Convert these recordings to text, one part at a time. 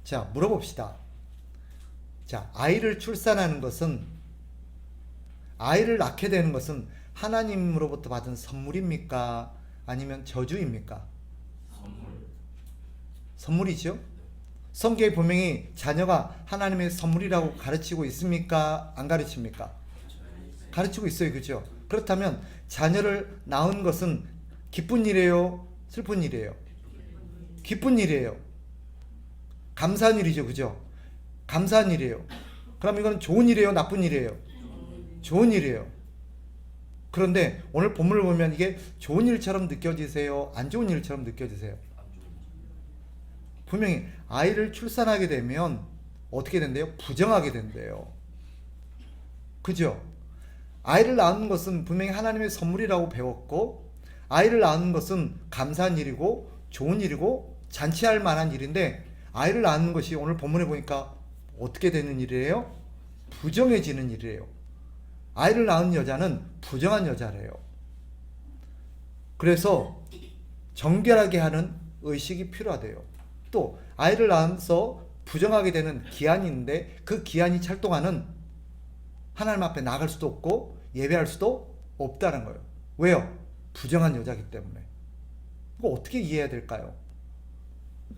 자, 물어봅시다. 자, 아이를 출산하는 것은, 아이를 낳게 되는 것은 하나님으로부터 받은 선물입니까? 아니면 저주입니까? 선물이죠. 성경에 분명히 자녀가 하나님의 선물이라고 가르치고 있습니까? 안 가르칩니까? 가르치고 있어요. 그죠? 그렇다면 자녀를 낳은 것은 기쁜 일이에요? 슬픈 일이에요? 기쁜 일이에요. 감사한 일이죠. 그죠? 감사한 일이에요. 그럼 이건 좋은 일이에요? 나쁜 일이에요? 좋은 일이에요. 그런데 오늘 본문을 보면 이게 좋은 일처럼 느껴지세요? 안 좋은 일처럼 느껴지세요? 분명히 아이를 출산하게 되면 어떻게 된대요? 부정하게 된대요. 그죠? 아이를 낳는 것은 분명히 하나님의 선물이라고 배웠고, 아이를 낳는 것은 감사한 일이고 좋은 일이고 잔치할 만한 일인데, 아이를 낳는 것이 오늘 본문에 보니까 어떻게 되는 일이에요? 부정해지는 일이에요. 아이를 낳은 여자는 부정한 여자래요. 그래서 정결하게 하는 의식이 필요하대요. 또 아이를 낳아서 부정하게 되는 기한이 있는데, 그 기한이 찰 동안은 하나님 앞에 나갈 수도 없고 예배할 수도 없다는 거예요. 왜요? 부정한 여자이기 때문에. 이거 어떻게 이해해야 될까요?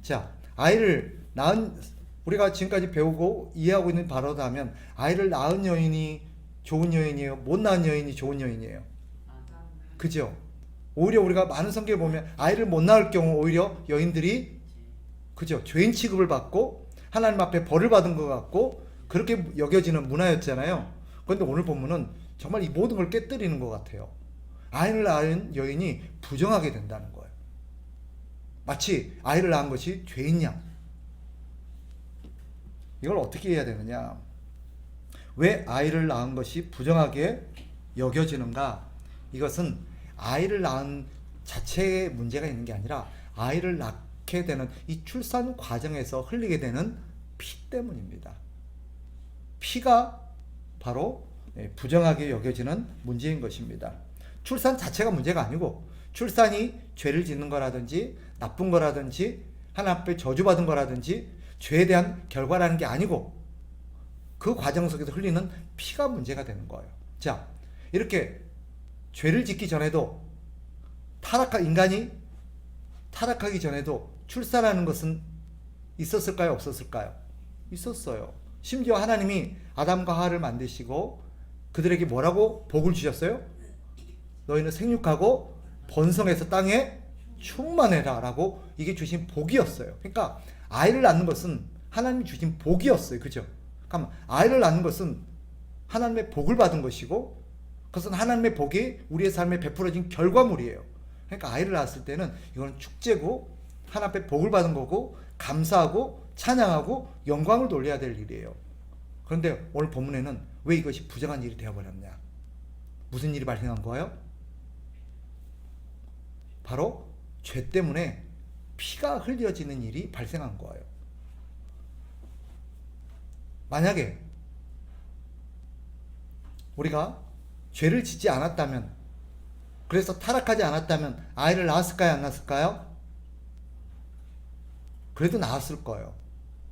자, 아이를 낳은, 우리가 지금까지 배우고 이해하고 있는 바로도 하면, 아이를 낳은 여인이 좋은 여인이에요? 못 낳은 여인이 좋은 여인이에요? 그죠? 오히려 우리가 많은 성경에 보면 아이를 못 낳을 경우 오히려 여인들이, 그죠? 죄인 취급을 받고 하나님 앞에 벌을 받은 것 같고 그렇게 여겨지는 문화였잖아요. 그런데 오늘 본문은 정말 이 모든 걸 깨뜨리는 것 같아요. 아이를 낳은 여인이 부정하게 된다는 거예요. 마치 아이를 낳은 것이 죄인 양. 이걸 어떻게 해야 되느냐? 왜 아이를 낳은 것이 부정하게 여겨지는가? 이것은 아이를 낳은 자체에 문제가 있는 게 아니라 아이를 낳게 되는 이 출산 과정에서 흘리게 되는 피 때문입니다. 피가 바로 부정하게 여겨지는 문제인 것입니다. 출산 자체가 문제가 아니고, 출산이 죄를 짓는 거라든지 나쁜 거라든지 하나님 앞에 저주받은 거라든지 죄에 대한 결과라는 게 아니고, 그 과정 속에서 흘리는 피가 문제가 되는 거예요. 자, 이렇게 죄를 짓기 전에도 인간이 타락하기 전에도 출산하는 것은 있었을까요? 없었을까요? 있었어요. 심지어 하나님이 아담과 하와를 만드시고 그들에게 뭐라고 복을 주셨어요? 너희는 생육하고 번성해서 땅에 충만해라 라고, 이게 주신 복이었어요. 그러니까 아이를 낳는 것은 하나님이 주신 복이었어요. 그죠? 그럼 아이를 낳는 것은 하나님의 복을 받은 것이고, 그것은 하나님의 복이 우리의 삶에 베풀어진 결과물이에요. 그러니까 아이를 낳았을 때는 이건 축제고 하나님 앞에 복을 받은 거고, 감사하고 찬양하고 영광을 돌려야 될 일이에요. 그런데 오늘 본문에는 왜 이것이 부정한 일이 되어버렸냐? 무슨 일이 발생한 거예요? 바로 죄 때문에 피가 흘려지는 일이 발생한 거예요. 만약에 우리가 죄를 짓지 않았다면, 그래서 타락하지 않았다면 아이를 낳았을까요? 안 낳았을까요? 그래도 낳았을 거예요.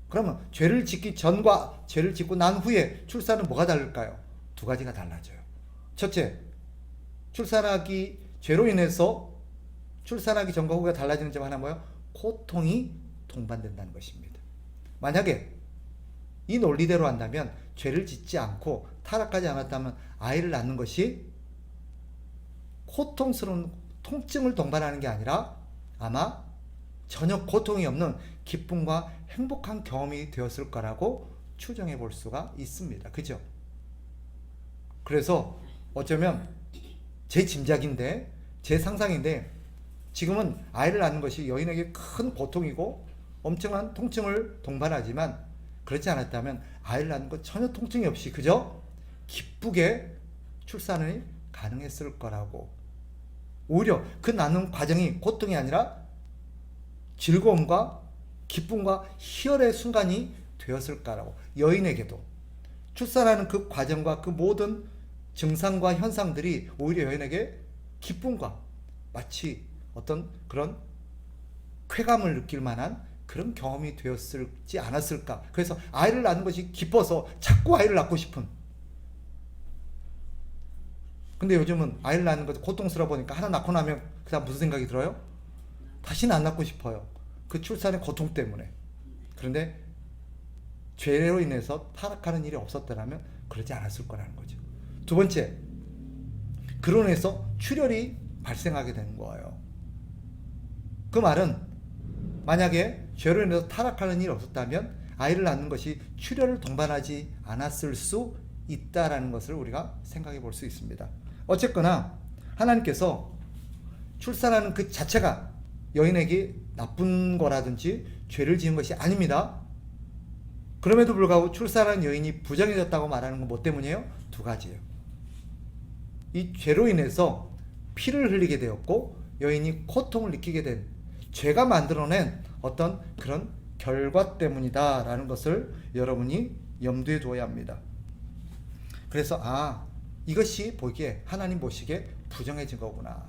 그러면 죄를 짓기 전과 죄를 짓고 난 후에 출산은 뭐가 다를까요? 두 가지가 달라져요. 첫째, 죄로 인해서 출산하기 전과 후가 달라지는 점 하나 뭐예요? 고통이 동반된다는 것입니다. 만약에 이 논리대로 한다면 죄를 짓지 않고 타락하지 않았다면 아이를 낳는 것이 고통스러운 통증을 동반하는 게 아니라 아마 전혀 고통이 없는 기쁨과 행복한 경험이 되었을 거라고 추정해 볼 수가 있습니다. 그죠? 그래서 어쩌면 제 짐작인데, 제 상상인데, 지금은 아이를 낳는 것이 여인에게 큰 고통이고 엄청난 통증을 동반하지만, 그렇지 않았다면 아이를 낳는 것 전혀 통증이 없이 그저 기쁘게 출산이 가능했을 거라고. 오히려 그 낳는 과정이 고통이 아니라 즐거움과 기쁨과 희열의 순간이 되었을 거라고. 여인에게도 출산하는 그 과정과 그 모든 증상과 현상들이 오히려 여인에게 기쁨과 마치 어떤 그런 쾌감을 느낄 만한 그런 경험이 되었을지 않았을까. 그래서 아이를 낳는 것이 기뻐서 자꾸 아이를 낳고 싶은. 근데 요즘은 아이를 낳는 것이 고통스러워 보니까 하나 낳고 나면 그 다음 무슨 생각이 들어요? 다시는 안 낳고 싶어요. 그 출산의 고통 때문에. 그런데 죄로 인해서 타락하는 일이 없었더라면 그러지 않았을 거라는 거죠. 두 번째, 그로 인해서 출혈이 발생하게 되는 거예요. 그 말은 만약에 죄로 인해서 타락하는 일이 없었다면 아이를 낳는 것이 출혈을 동반하지 않았을 수 있다라는 것을 우리가 생각해 볼 수 있습니다. 어쨌거나 하나님께서 출산하는 그 자체가 여인에게 나쁜 거라든지 죄를 지은 것이 아닙니다. 그럼에도 불구하고 출산한 여인이 부정해졌다고 말하는 건 뭐 때문이에요? 두 가지예요. 이 죄로 인해서 피를 흘리게 되었고 여인이 고통을 느끼게 된 죄가 만들어낸 어떤 그런 결과 때문이다라는 것을 여러분이 염두에 두어야 합니다. 그래서 이것이 보기에 하나님 보시기에 부정해진 거구나.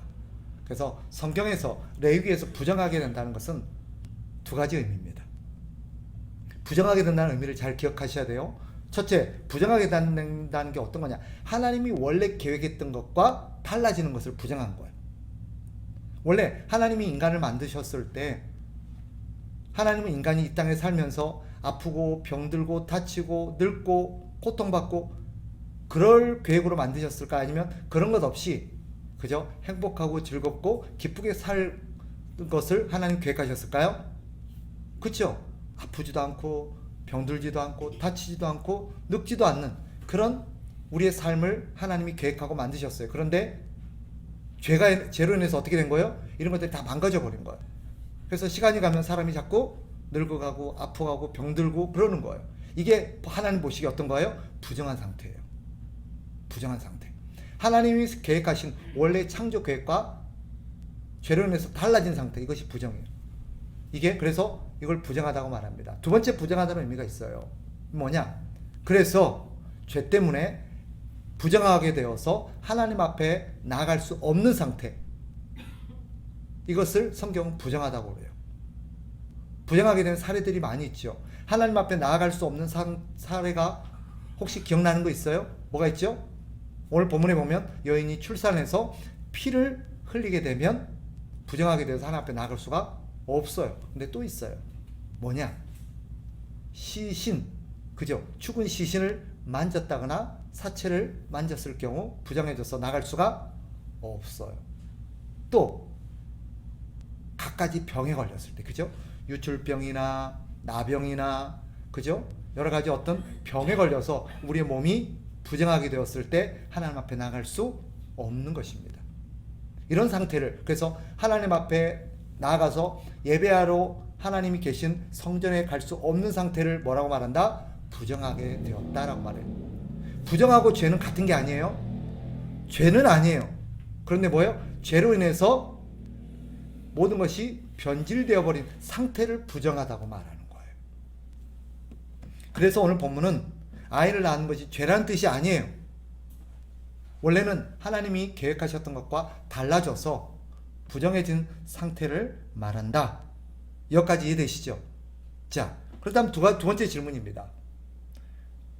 그래서 성경에서 레위기에서 부정하게 된다는 것은 두 가지 의미입니다. 부정하게 된다는 의미를 잘 기억하셔야 돼요. 첫째, 부정하게 된다는 게 어떤 거냐? 하나님이 원래 계획했던 것과 달라지는 것을 부정한 거예요. 원래 하나님이 인간을 만드셨을 때 하나님은 인간이 이 땅에 살면서 아프고 병들고 다치고 늙고 고통받고 그럴 계획으로 만드셨을까? 아니면 그런 것 없이 그저 행복하고 즐겁고 기쁘게 살 것을 하나님 계획하셨을까요? 그렇죠? 아프지도 않고 병들지도 않고 다치지도 않고 늙지도 않는 그런 우리의 삶을 하나님이 계획하고 만드셨어요. 그런데 죄로 인해서 어떻게 된 거예요? 이런 것들이 다 망가져 버린 거예요. 그래서 시간이 가면 사람이 자꾸 늙어가고 아프고 병들고 그러는 거예요. 이게 하나님 보시기에 어떤 거예요? 부정한 상태예요. 부정한 상태. 하나님이 계획하신 원래 창조 계획과 죄로 인해서 달라진 상태, 이것이 부정이에요. 이게 그래서 이걸 부정하다고 말합니다. 두 번째 부정하다는 의미가 있어요. 뭐냐? 그래서 죄 때문에 부정하게 되어서 하나님 앞에 나아갈 수 없는 상태, 이것을 성경은 부정하다고 그래요. 부정하게 된 사례들이 많이 있죠. 하나님 앞에 나아갈 수 없는 사례가 혹시 기억나는 거 있어요? 뭐가 있죠? 오늘 본문에 보면 여인이 출산해서 피를 흘리게 되면 부정하게 돼서 하나님 앞에 나아갈 수가 없어요. 근데 또 있어요. 뭐냐? 시신, 그죠? 죽은 시신을 만졌다거나 사체를 만졌을 경우 부정해져서 나갈 수가 없어요. 또 갖가지 병에 걸렸을 때, 그죠? 유출병이나 나병이나, 그죠? 여러 가지 어떤 병에 걸려서 우리의 몸이 부정하게 되었을 때 하나님 앞에 나갈 수 없는 것입니다. 이런 상태를, 그래서 하나님 앞에 나아가서 예배하러 하나님이 계신 성전에 갈 수 없는 상태를 뭐라고 말한다? 부정하게 되었다라고 말해요. 부정하고 죄는 같은 게 아니에요. 죄는 아니에요. 그런데 뭐예요? 죄로 인해서 모든 것이 변질되어 버린 상태를 부정하다고 말하는 거예요. 그래서 오늘 본문은 아이를 낳는 것이 죄라는 뜻이 아니에요. 원래는 하나님이 계획하셨던 것과 달라져서 부정해진 상태를 말한다. 여기까지 이해되시죠? 자, 그렇다면 두 번째 질문입니다.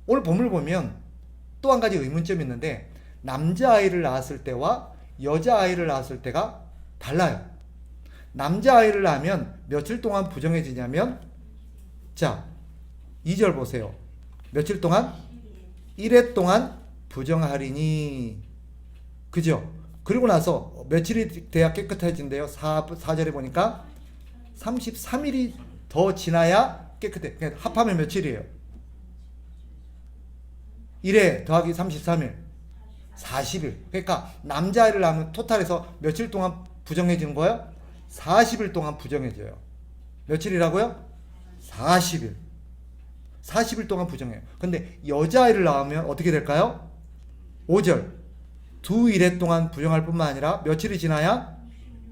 오늘 본문을 보면 또 한 가지 의문점이 있는데 남자아이를 낳았을 때와 여자아이를 낳았을 때가 달라요. 남자아이를 낳으면 며칠 동안 부정해지냐면, 자, 2절 보세요. 며칠 동안? 1회 동안 부정하리니, 그죠? 그리고 나서 며칠이 돼야 깨끗해진대요. 4절에 보니까 33일이 더 지나야 깨끗해. 그러니까 합하면 며칠이에요? 1회 더하기 33일 40일. 그러니까 남자아이를 낳으면 토탈해서 며칠 동안 부정해지는 거예요? 40일 동안 부정해져요. 며칠이라고요? 40일. 40일 동안 부정해요. 근데 여자아이를 낳으면 어떻게 될까요? 5절. 두 일회 동안 부정할 뿐만 아니라 며칠이 지나야?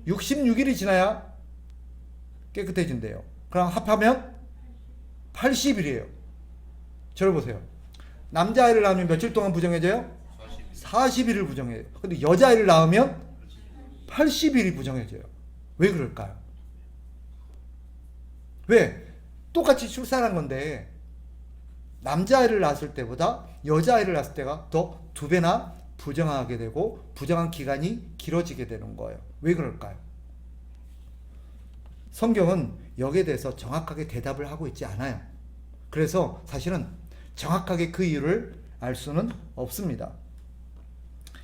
66일이 지나야 깨끗해진대요. 그럼 합하면 80일이에요. 저를 보세요. 남자아이를 낳으면 며칠 동안 부정해져요? 40일을 부정해요. 근데 여자아이를 낳으면 80일이 부정해져요. 왜 그럴까요? 왜? 똑같이 출산한 건데 남자아이를 낳았을 때보다 여자아이를 낳았을 때가 더 2배나 부정하게 되고 부정한 기간이 길어지게 되는 거예요. 왜 그럴까요? 성경은 여기에 대해서 정확하게 대답을 하고 있지 않아요. 그래서 사실은 정확하게 그 이유를 알 수는 없습니다.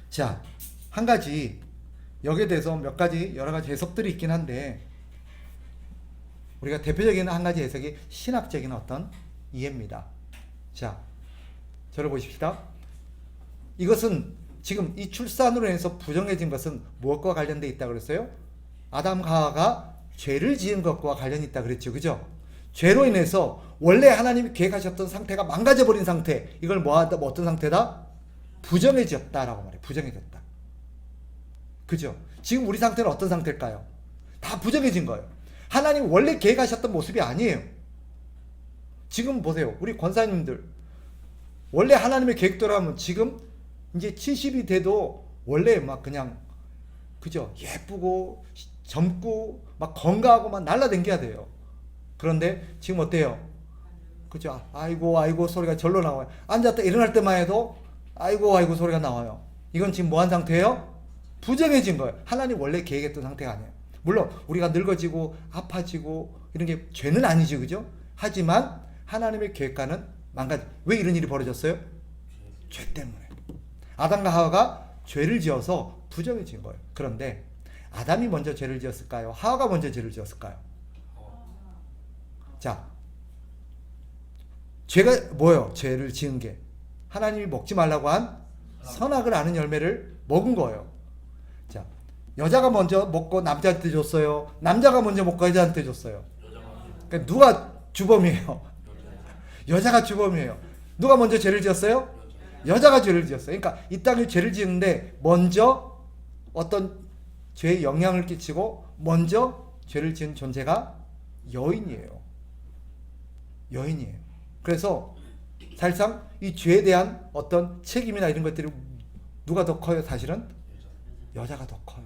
자, 한 가지 여기에 대해서 몇 가지 여러 가지 해석들이 있긴 한데 우리가 대표적인 한 가지 해석이 신학적인 어떤 이해입니다. 자, 저를 보십시다. 이것은 지금 이 출산으로 인해서 부정해진 것은 무엇과 관련되어 있다고 그랬어요? 아담과 하와가 죄를 지은 것과 관련이 있다 그랬죠. 그죠? 죄로 인해서 원래 하나님이 계획하셨던 상태가 망가져버린 상태, 이걸 뭐 어떤 상태다? 부정해졌다라고 말해요. 부정해졌다. 그죠? 지금 우리 상태는 어떤 상태일까요? 다 부정해진 거예요. 하나님 원래 계획하셨던 모습이 아니에요. 지금 보세요. 우리 권사님들 원래 하나님의 계획대로라면 지금 이제 70이 돼도 원래 막 그냥 그죠? 예쁘고 젊고 막 건강하고 막 날라다녀야 돼요. 그런데 지금 어때요? 그죠? 아이고 아이고 소리가 절로 나와요. 앉았다 일어날 때만 해도 아이고 아이고 소리가 나와요. 이건 지금 뭐한 상태예요? 부정해진 거예요. 하나님 원래 계획했던 상태가 아니에요. 물론 우리가 늙어지고 아파지고 이런 게 죄는 아니죠. 그죠? 하지만 하나님의 계획과는 왜 이런 일이 벌어졌어요? 죄 때문에. 아담과 하와가 죄를 지어서 부정해진 거예요. 그런데 아담이 먼저 죄를 지었을까요? 하와가 먼저 죄를 지었을까요? 자, 죄가 뭐예요? 죄를 지은 게 하나님이 먹지 말라고 한 선악을 아는 열매를 먹은 거예요. 자, 여자가 먼저 먹고 남자한테 줬어요? 남자가 먼저 먹고 여자한테 줬어요? 그러니까 누가 주범이에요? 여자가 주범이에요. 누가 먼저 죄를 지었어요? 여자가 죄를 지었어요. 그러니까 이 땅에 죄를 지는데 먼저 어떤 죄에 영향을 끼치고 먼저 죄를 지은 존재가 여인이에요. 여인이에요. 그래서 사실상 이 죄에 대한 어떤 책임이나 이런 것들이 누가 더 커요? 사실은 여자가 더 커요.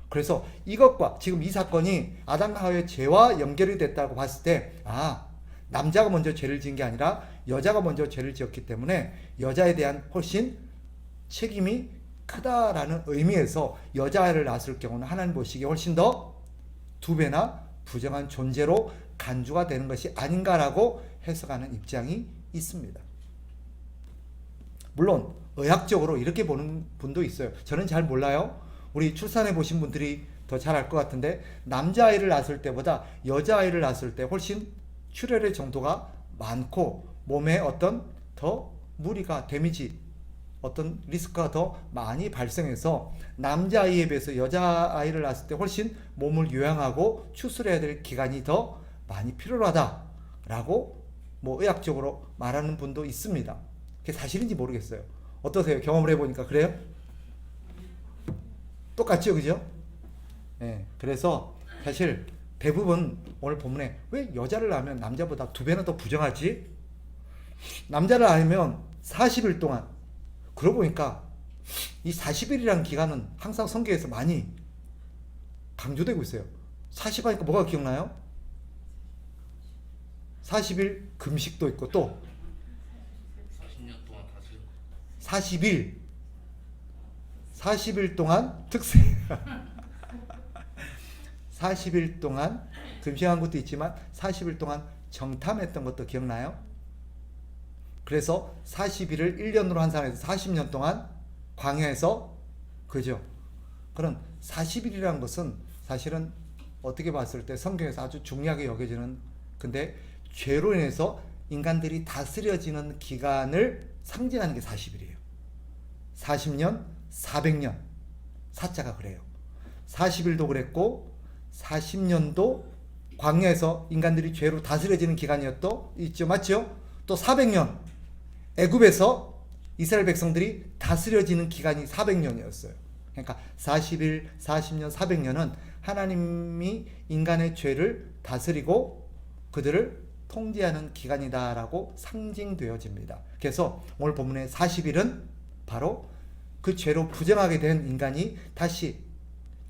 그래서 이것과 지금 이 사건이 아담과 하와의 죄와 연결이 됐다고 봤을 때 남자가 먼저 죄를 지은 게 아니라 여자가 먼저 죄를 지었기 때문에 여자에 대한 훨씬 책임이 크다라는 의미에서 여자아이를 낳았을 경우는 하나님 보시기에 훨씬 더 2배나 부정한 존재로 간주가 되는 것이 아닌가라고 해석하는 입장이 있습니다. 물론 의학적으로 이렇게 보는 분도 있어요. 저는 잘 몰라요. 우리 출산해 보신 분들이 더 잘 알 것 같은데 남자아이를 낳았을 때보다 여자아이를 낳았을 때 훨씬 출혈의 정도가 많고 몸에 어떤 더 무리가 데미지 어떤 리스크가 더 많이 발생해서 남자아이에 비해서 여자아이를 낳았을 때 훨씬 몸을 요양하고 추스려야 될 기간이 더 많이 필요하다라고 뭐 의학적으로 말하는 분도 있습니다. 그게 사실인지 모르겠어요. 어떠세요? 경험을 해보니까 그래요? 똑같죠, 그죠? 네, 그래서 사실 대부분 오늘 본문에 왜 여자를 낳으면 남자보다 2배나 더 부정하지? 남자를 낳으면 40일 동안 그러고 보니까 이 40일이라는 기간은 항상 성경에서 많이 강조되고 있어요. 40 하니까 뭐가 기억나요? 40일 금식도 있고 또 40년 동안 다시 40일 동안 특세 40일 동안 금식한 것도 있지만 40일 동안 정탐했던 것도 기억나요? 그래서 40일을 1년으로 환산해서 40년 동안 광야에서 그죠? 그런 40일이라는 것은 사실은 어떻게 봤을 때 성경에서 아주 중요하게 여겨지는 근데 죄로 인해서 인간들이 다스려지는 기간을 상징하는 게 40일이에요. 40년, 400년 사자가 그래요. 40일도 그랬고 40년도 광야에서 인간들이 죄로 다스려지는 기간이었도 있죠. 맞죠? 또 400년 애굽에서 이스라엘 백성들이 다스려지는 기간이 400년이었어요. 그러니까 40일, 40년, 400년은 하나님이 인간의 죄를 다스리고 그들을 통제하는 기간이다라고 상징되어집니다. 그래서 오늘 본문의 40일은 바로 그 죄로 부정하게 된 인간이 다시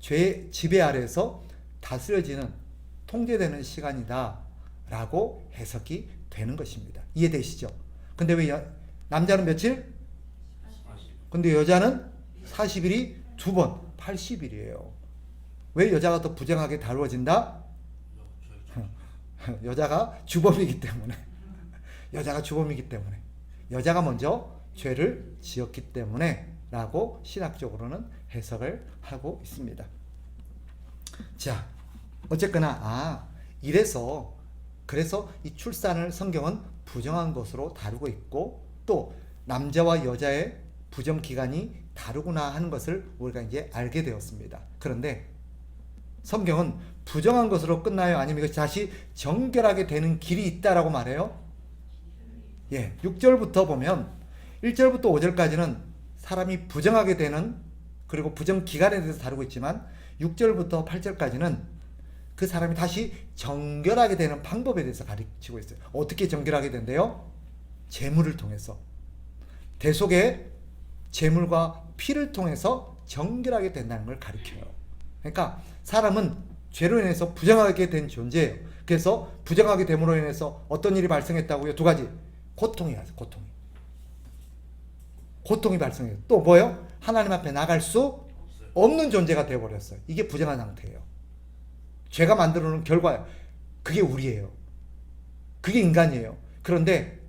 죄의 지배 아래에서 다스려지는 통제되는 시간이다 라고 해석이 되는 것입니다. 이해되시죠? 근데 왜 남자는 며칠? 40. 근데 여자는 40일이 2번 80일이에요. 왜 여자가 더 부정하게 다루어진다? 여자가 주범이기 때문에. 여자가 주범이기 때문에. 여자가 먼저 죄를 지었기 때문에 라고 신학적으로는 해석을 하고 있습니다. 자, 어쨌거나 그래서 이 출산을 성경은 부정한 것으로 다루고 있고 또 남자와 여자의 부정 기간이 다르구나 하는 것을 우리가 이제 알게 되었습니다. 그런데 성경은 부정한 것으로 끝나요? 아니면 이것이 다시 정결하게 되는 길이 있다라고 말해요? 예, 6절부터 보면 1절부터 5절까지는 사람이 부정하게 되는 그리고 부정 기간에 대해서 다루고 있지만 6절부터 8절까지는 그 사람이 다시 정결하게 되는 방법에 대해서 가르치고 있어요. 어떻게 정결하게 된대요? 제물을 통해서. 대속의 제물과 피를 통해서 정결하게 된다는 걸 가르쳐요. 그러니까 사람은 죄로 인해서 부정하게 된 존재예요. 그래서 부정하게 됨으로 인해서 어떤 일이 발생했다고요? 2가지. 고통이 와요. 고통이 발생해요. 또 뭐요? 하나님 앞에 나갈 수 없는 존재가 되어버렸어요. 이게 부정한 상태예요. 죄가 만들어 놓은 결과예요. 그게 우리예요. 그게 인간이에요. 그런데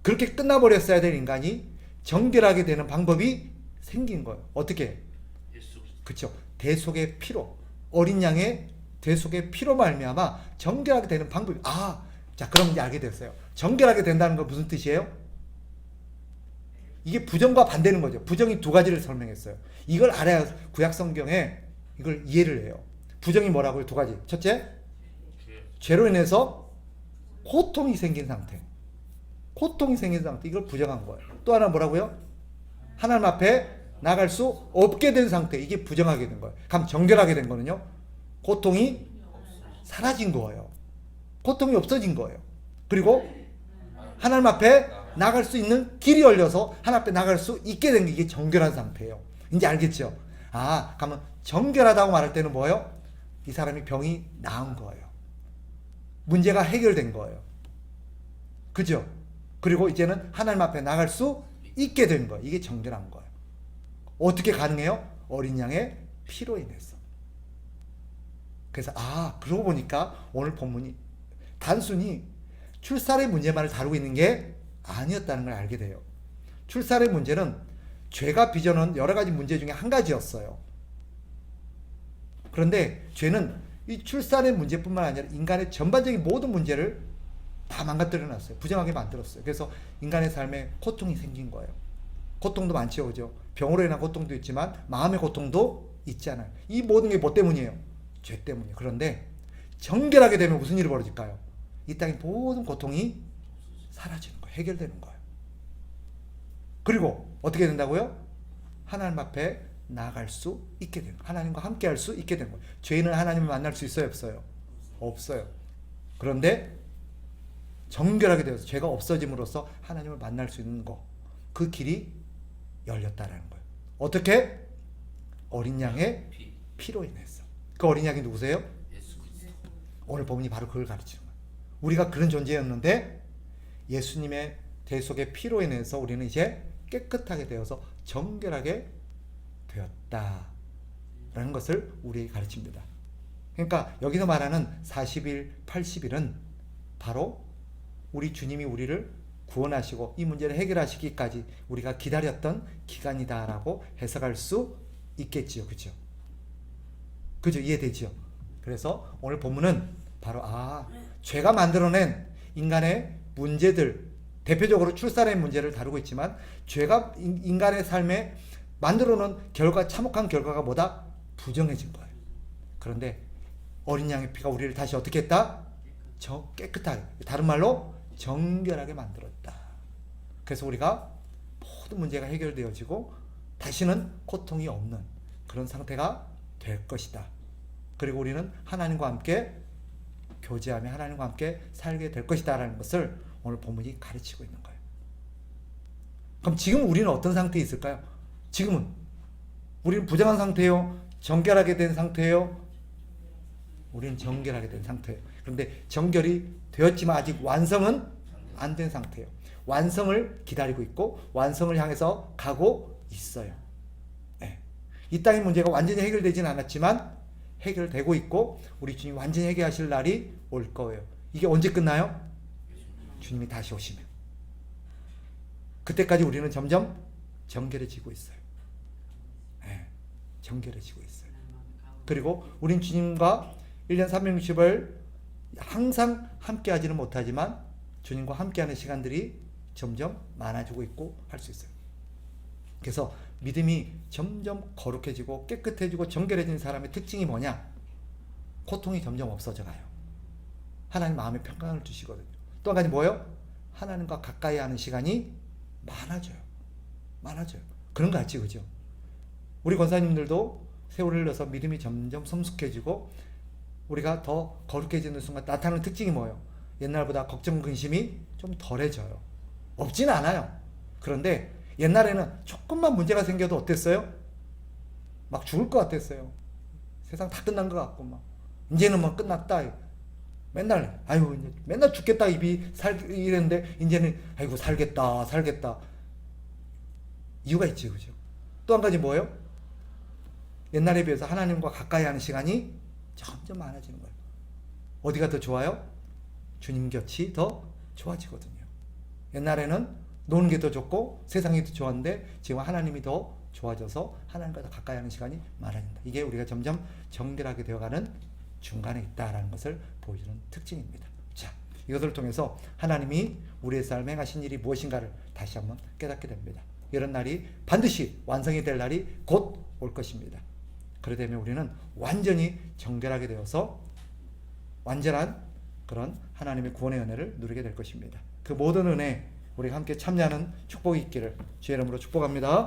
그렇게 끝나버렸어야 될 인간이 정결하게 되는 방법이 생긴 거예요. 어떻게? 그렇죠. 대속의 피로, 어린 양의 대속의 피로 말미암아 정결하게 되는 방법이 자 그럼 이제 알게 됐어요. 정결하게 된다는 건 무슨 뜻이에요? 이게 부정과 반대는 거죠. 부정이 2가지를 설명했어요. 이걸 알아야 구약 성경에 이걸 이해를 해요. 부정이 뭐라고요? 2가지. 첫째, 죄로 인해서 고통이 생긴 상태. 고통이 생긴 상태. 이걸 부정한 거예요. 또 하나 뭐라고요? 하나님 앞에 나갈 수 없게 된 상태. 이게 부정하게 된 거예요. 그럼 정결하게 된 거는요? 고통이 사라진 거예요. 고통이 없어진 거예요. 그리고 하나님 앞에 나갈 수 있는 길이 열려서 하나님 앞에 나갈 수 있게 된 게 이게 정결한 상태예요. 이제 알겠죠? 그러면 정결하다고 말할 때는 뭐예요? 이 사람이 병이 나은 거예요. 문제가 해결된 거예요. 그죠? 그리고 이제는 하나님 앞에 나갈 수 있게 된 거예요. 이게 정결한 거예요. 어떻게 가능해요? 어린 양의 피로 인해서. 그래서 그러고 보니까 오늘 본문이 단순히 출산의 문제만을 다루고 있는 게 아니었다는 걸 알게 돼요. 출산의 문제는 죄가 빚어놓은 여러 가지 문제 중에 한 가지였어요. 그런데 죄는 이 출산의 문제뿐만 아니라 인간의 전반적인 모든 문제를 다 망가뜨려 놨어요. 부정하게 만들었어요. 그래서 인간의 삶에 고통이 생긴 거예요. 고통도 많죠, 그죠? 병으로 인한 고통도 있지만 마음의 고통도 있잖아요. 이 모든 게 뭐 때문이에요? 죄 때문이에요. 그런데 정결하게 되면 무슨 일이 벌어질까요? 이 땅의 모든 고통이 사라지는 거예요. 해결되는 거예요. 그리고 어떻게 된다고요? 하나님 앞에 나아갈 수 있게 되는 거예요. 하나님과 함께 할 수 있게 되는 거예요. 죄인은 하나님을 만날 수 있어요? 없어요? 없어요. 그런데 정결하게 되어서 죄가 없어짐으로써 하나님을 만날 수 있는 거, 그 길이 열렸다라는 거예요. 어떻게? 어린 양의 피로 인해서. 그 어린 양이 누구세요? 오늘 본문이 바로 그걸 가르치는 거예요. 우리가 그런 존재였는데 예수님의 대속의 피로 인해서 우리는 이제 깨끗하게 되어서 정결하게 되었다라는 것을 우리에게 가르칩니다. 그러니까 여기서 말하는 40일, 80일은 바로 우리 주님이 우리를 구원하시고 이 문제를 해결하시기까지 우리가 기다렸던 기간이다라고 해석할 수 있겠지요. 그죠? 그죠? 이해되죠? 그래서 오늘 본문은 바로 죄가 만들어낸 인간의 문제들, 대표적으로 출산의 문제를 다루고 있지만 죄가 인간의 삶에 만들어놓은 결과, 참혹한 결과가 뭐다? 부정해진 거예요. 그런데 어린 양의 피가 우리를 다시 어떻게 했다? 깨끗하게, 다른 말로 정결하게 만들었다. 그래서 우리가 모든 문제가 해결되어지고 다시는 고통이 없는 그런 상태가 될 것이다. 그리고 우리는 하나님과 함께 교제하며 하나님과 함께 살게 될 것이다 라는 것을 오늘 본문이 가르치고 있는 거예요. 그럼 지금 우리는 어떤 상태에 있을까요? 지금은 우리는 부정한 상태예요? 정결하게 된 상태예요? 우리는 정결하게 된 상태예요. 그런데 정결이 되었지만 아직 완성은 안 된 상태예요. 완성을 기다리고 있고 완성을 향해서 가고 있어요. 네. 이 땅의 문제가 완전히 해결되진 않았지만 해결되고 있고 우리 주님 완전히 해결하실 날이 올 거예요. 이게 언제 끝나요? 주님이 다시 오시면. 그때까지 우리는 점점 정결해지고 있어요. 네. 정결해지고 있어요. 그리고 우린 주님과 1년 360을 항상 함께 하지는 못하지만 주님과 함께하는 시간들이 점점 많아지고 있고 할 수 있어요. 그래서 믿음이 점점 거룩해지고 깨끗해지고 정결해지는 사람의 특징이 뭐냐? 고통이 점점 없어져 가요. 하나님 마음에 평강을 주시거든요. 또 한 가지 뭐예요? 하나님과 가까이 하는 시간이 많아져요. 많아져요. 그런 거 같지, 그죠? 우리 권사님들도 세월을 흘러서 믿음이 점점 성숙해지고 우리가 더 거룩해지는 순간 나타나는 특징이 뭐예요? 옛날보다 걱정, 근심이 좀 덜해져요. 없진 않아요. 그런데 옛날에는 조금만 문제가 생겨도 어땠어요? 막 죽을 것 같았어요. 세상 다 끝난 것 같고 막 이제는 뭐 끝났다. 맨날 아이고 맨날 죽겠다 입이 이랬는데 이제는 아이고 살겠다. 이유가 있지, 그죠? 또 한 가지 뭐예요? 옛날에 비해서 하나님과 가까이 하는 시간이 점점 많아지는 거예요. 어디가 더 좋아요? 주님 곁이 더 좋아지거든요. 옛날에는 노는 게 더 좋고 세상이 더 좋았는데 지금 하나님이 더 좋아져서 하나님과 더 가까이 하는 시간이 많아진다. 이게 우리가 점점 정결하게 되어가는 중간에 있다라는 것을 보여주는 특징입니다. 자, 이것을 통해서 하나님이 우리의 삶에 행하신 일이 무엇인가를 다시 한번 깨닫게 됩니다. 이런 날이 반드시 완성이 될 날이 곧 올 것입니다. 그러되면 우리는 완전히 정결하게 되어서 완전한 그런 하나님의 구원의 은혜를 누리게 될 것입니다. 그 모든 은혜 우리가 함께 참여하는 축복이 있기를 주의 이름으로 축복합니다.